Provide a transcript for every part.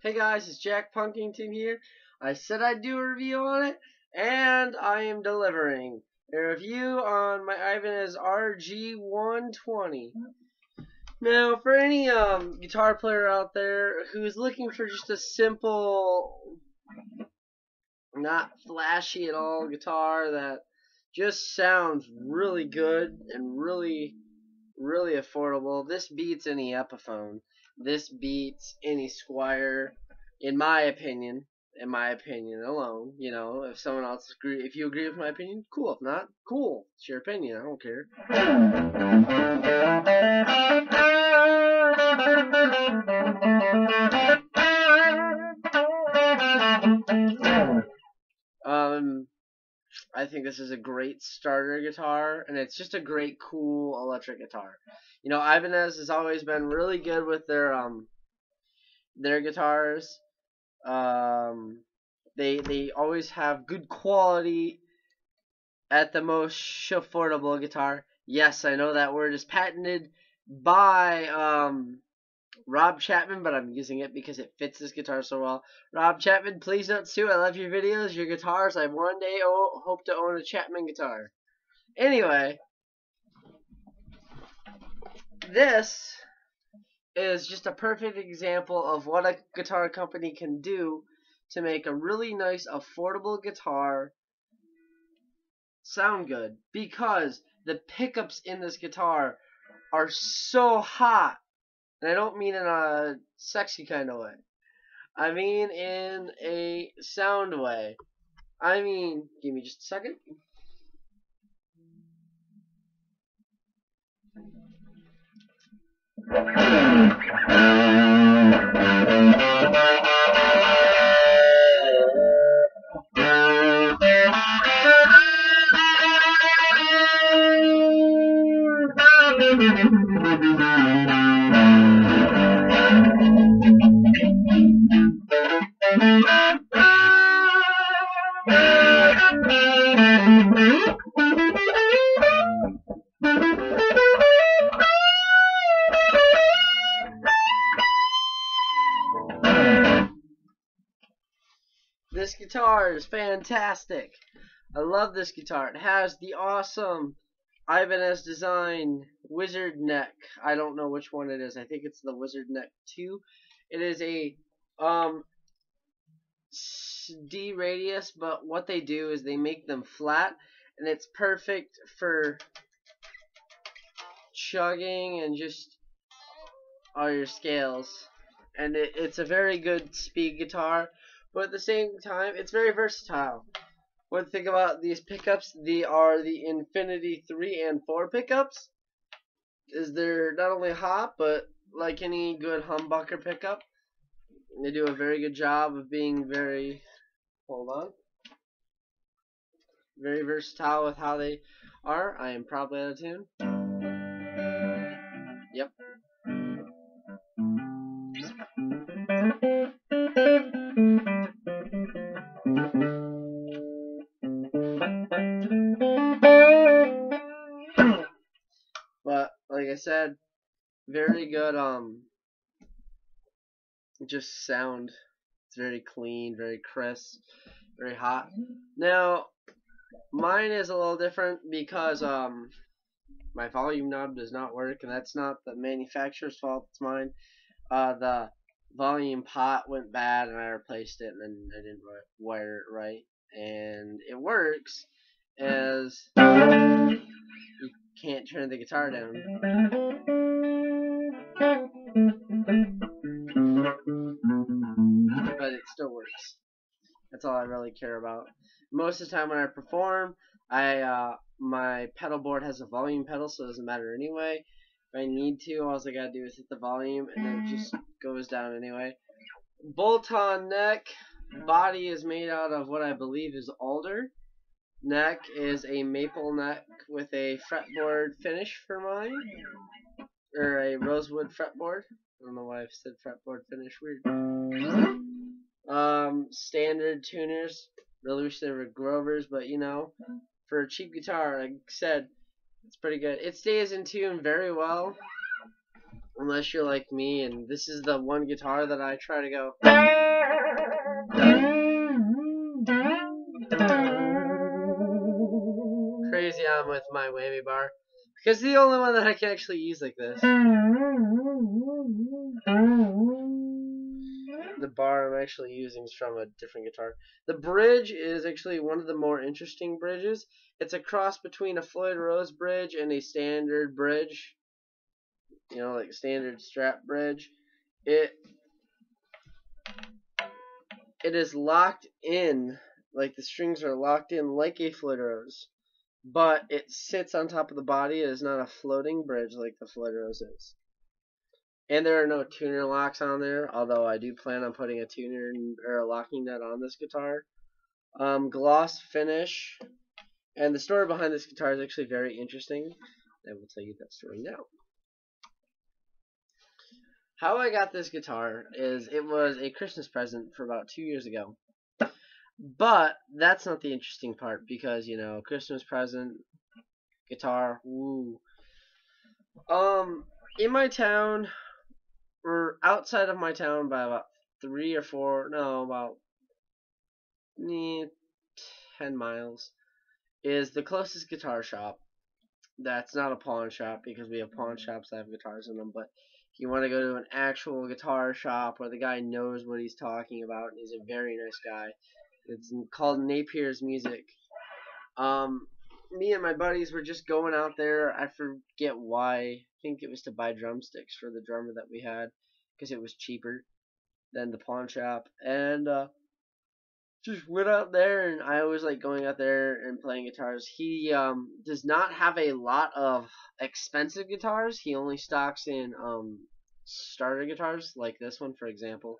Hey guys, it's Jack Punkington here. I said I'd do a review on it, and I am delivering a review on my Ibanez RG 120. Now, for any guitar player out there who's looking for just a simple, not flashy at all guitar that just sounds really good and really affordable, this beats any Epiphone. This beats any Squire, in my opinion. In my opinion alone, you know. If someone else if you agree with my opinion, cool. If not, cool. It's your opinion. I don't care. I think this is a great starter guitar, and it's just a great, cool electric guitar. You know, Ibanez has always been really good with their guitars. They always have good quality at the most affordable guitar. Yes, I know that word is patented by Rob Chapman, but I'm using it because it fits this guitar so well. Rob Chapman, please don't sue. I love your videos, your guitars. I one day hope to own a Chapman guitar. Anyway, this is just a perfect example of what a guitar company can do to make a really nice, affordable guitar sound good, because the pickups in this guitar are so hot. And I don't mean in a sexy kind of way. I mean in a sound way. I mean, give me just a second. This guitar is fantastic. I love this guitar. It has the awesome Ibanez design wizard neck. I don't know which one it is. I think it's the wizard neck 2. It is a D radius, but what they do is they make them flat, and it's perfect for chugging and just all your scales. And it's a very good speed guitar, but at the same time, it's very versatile. One thing about these pickups, they are the Infinity 3 and 4 pickups, is they're not only hot, but like any good humbucker pickup, they do a very good job of being very, very versatile with how they are. I am probably out of tune. Yep. But like I said, very good just sound. It's very clean, very crisp, very hot. Now mine is a little different because my volume knob does not work, and that's not the manufacturer's fault, it's mine. The volume pot went bad and I replaced it, and then I didn't wire it right, and it works as you can't turn the guitar down. But it still works. That's all I really care about. Most of the time when I perform, my pedal board has a volume pedal, so it doesn't matter anyway. If I need to, all I gotta do is hit the volume, and then it just goes down anyway. Bolt-on neck. Body is made out of what I believe is alder. Neck is a maple neck with a fretboard finish for mine, or a rosewood fretboard. I don't know why I've said fretboard finish. Weird. Standard tuners. Really wish they were Grovers, but you know, for a cheap guitar, like I said, it's pretty good. It stays in tune very well. Unless you're like me, and this is the one guitar that I try to go crazy on with my whammy bar. Because it's the only one that I can actually use like this. The bar I'm actually using is from a different guitar. The bridge is actually one of the more interesting bridges. It's a cross between a Floyd Rose bridge and a standard bridge. You know, like standard strap bridge. It is locked in, like the strings are locked in like a Floyd Rose, but it sits on top of the body. It is not a floating bridge like the Floyd Rose is. And there are no tuner locks on there, although I do plan on putting a tuner or a locking nut on this guitar. Gloss finish, and the story behind this guitar is actually very interesting. I will tell you that story now. How I got this guitar is it was a Christmas present for about 2 years ago. But that's not the interesting part because, you know, Christmas present, guitar, woo. In my town, or outside of my town by about 3 or 4, no, about 10 miles, is the closest guitar shop. That's not a pawn shop because we have pawn shops that have guitars in them, but if you want to go to an actual guitar shop where the guy knows what he's talking about and he's a very nice guy, it's called Napier's Music. Me and my buddies were just going out there. I forget why. I think it was to buy drumsticks for the drummer that we had because it was cheaper than the pawn shop. And just went out there, and I always like going out there and playing guitars. He does not have a lot of expensive guitars. He only stocks in starter guitars like this one, for example.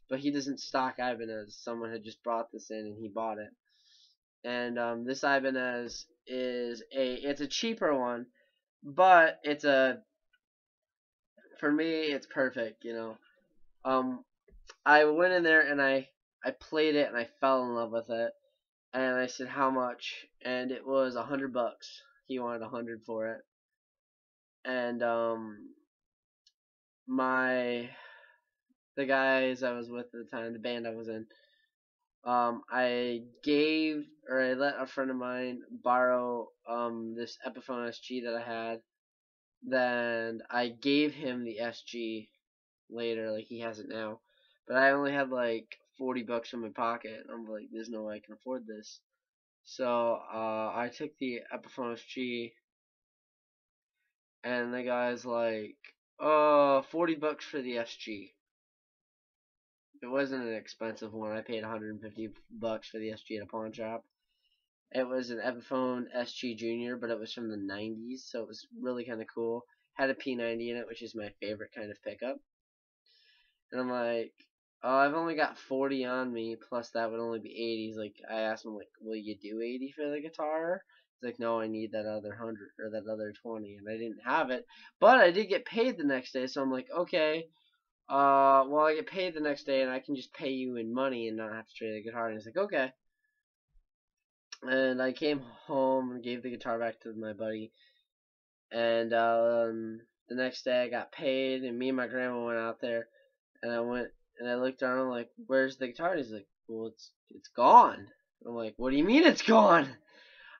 But he doesn't stock Ibanez. Someone had just brought this in and he bought it. And this Ibanez is it's a cheaper one, but for me it's perfect, you know. I went in there and I played it and I fell in love with it. And I said how much, and it was $100. He wanted $100 for it. And the guys I was with at the time, the band I was in, I let a friend of mine borrow this Epiphone SG that I had. Then I gave him the SG later, like he has it now. But I only had like $40 in my pocket. I'm like, there's no way I can afford this. So I took the Epiphone SG, and the guy's like, $40 for the SG. It wasn't an expensive one. I paid $150 for the SG at a pawn shop. It was an Epiphone SG Junior, but it was from the 90s, so it was really kind of cool. Had a P90 in it, which is my favorite kind of pickup. And I'm like, oh, I've only got 40 on me, plus that would only be 80. He's like, I asked him, like, will you do 80 for the guitar? He's like, no, I need that other 100 or that other 20, and I didn't have it. But I did get paid the next day, so I'm like, okay. Well, I get paid the next day, and I can just pay you in money and not have to trade the guitar. And he's like, okay. And I came home and gave the guitar back to my buddy. And the next day I got paid, and me and my grandma went out there, and I looked around, I'm like, where's the guitar? And he's like, well, it's gone. I'm like, what do you mean it's gone?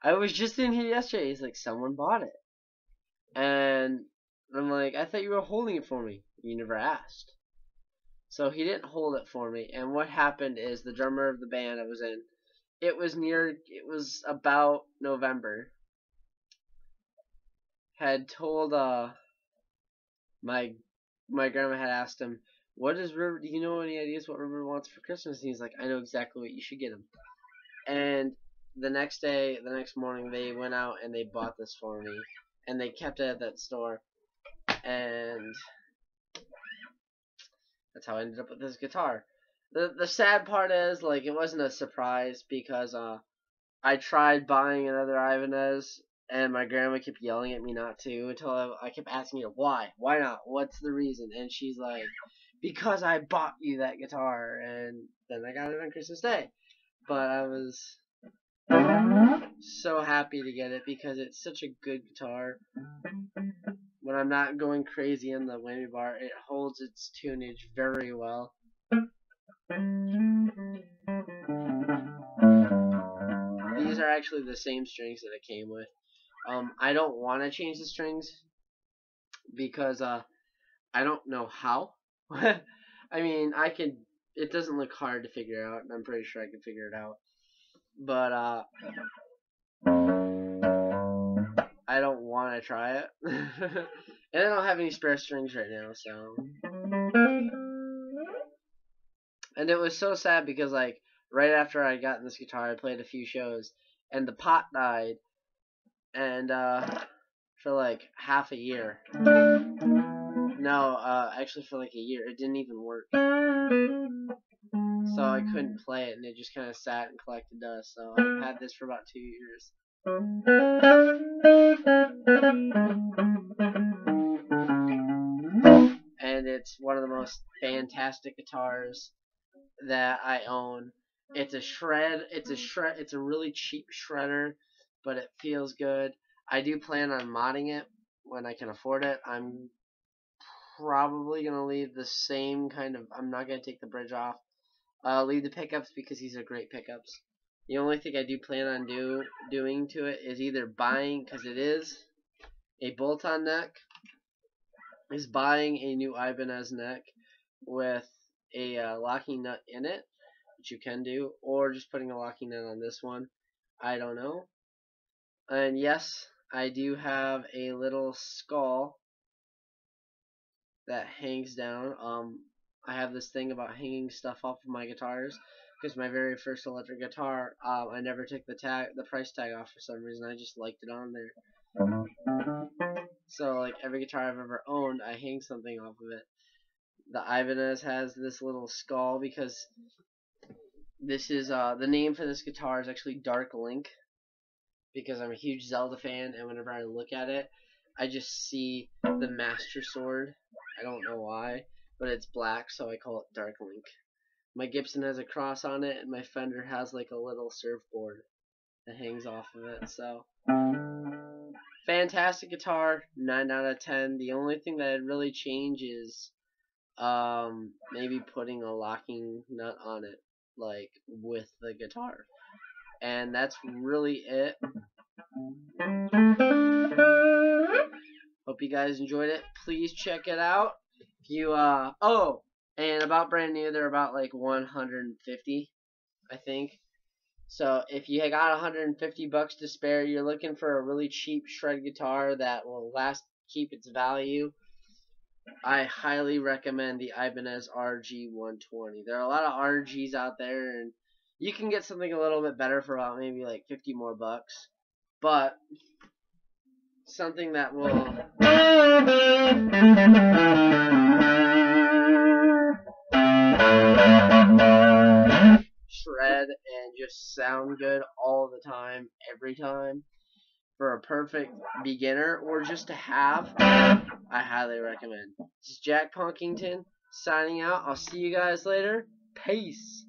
I was just in here yesterday. He's like, someone bought it. And I'm like, I thought you were holding it for me. You never asked. So he didn't hold it for me. And what happened is the drummer of the band I was in, it was about November, had told my grandma had asked him, what does River, do you know any ideas what River wants for Christmas? And he's like, I know exactly what you should get him. And the next morning, they went out and they bought this for me. And they kept it at that store. And that's how I ended up with this guitar. The sad part is, like, it wasn't a surprise because I tried buying another Ibanez, and my grandma kept yelling at me not to until I kept asking her, why? Why not? What's the reason? And she's like, because I bought you that guitar. And then I got it on Christmas Day. But I was so happy to get it because it's such a good guitar. when I'm not going crazy in the whammy bar, it holds its tunage very well. These are actually the same strings that it came with. I don't want to change the strings because I don't know how. I mean, I can. It doesn't look hard to figure out, and I'm pretty sure I can figure it out. But I don't want to try it, and I don't have any spare strings right now. So, and it was so sad because like right after I got in this guitar, I played a few shows, and the pot died, and for like half a year. No, actually for like a year, it didn't even work. So I couldn't play it, and it just kind of sat and collected dust. So I've had this for about 2 years. And it's one of the most fantastic guitars that I own. It's a shred. It's a really cheap shredder, but it feels good. I do plan on modding it when I can afford it. I'm probably gonna leave the same kind of. I'm not gonna take the bridge off. Leave the pickups because these are great pickups. The only thing I do plan on doing to it is either buying, because it is a bolt-on neck, is buying a new Ibanez neck with a locking nut in it, which you can do, or just putting a locking nut on this one. I don't know. And yes, I do have a little skull that hangs down. I have this thing about hanging stuff off of my guitars, because my very first electric guitar, I never took the price tag off for some reason. I just liked it on there. So like every guitar I've ever owned, I hang something off of it. The Ibanez has this little skull because this is the name for this guitar is actually Dark Link, because I'm a huge Zelda fan, and whenever I look at it, I just see the Master Sword. I don't know why, but it's black, so I call it Dark Link. My Gibson has a cross on it, and my Fender has like a little surfboard that hangs off of it. So, fantastic guitar, 9 out of 10. The only thing that I'd really change is maybe putting a locking nut on it, like with the guitar. And that's really it. Hope you guys enjoyed it. Please check it out. If you oh, and about brand new, they're about like 150, I think. So if you got 150 bucks to spare, you're looking for a really cheap shred guitar that will keep its value, I highly recommend the Ibanez RG 120. There are a lot of RGs out there, and you can get something a little bit better for about maybe like 50 more bucks. But something that will shred and just sound good all the time, every time, for a perfect beginner or just to have, I highly recommend. This is Jack Punkington signing out. I'll see you guys later. Peace.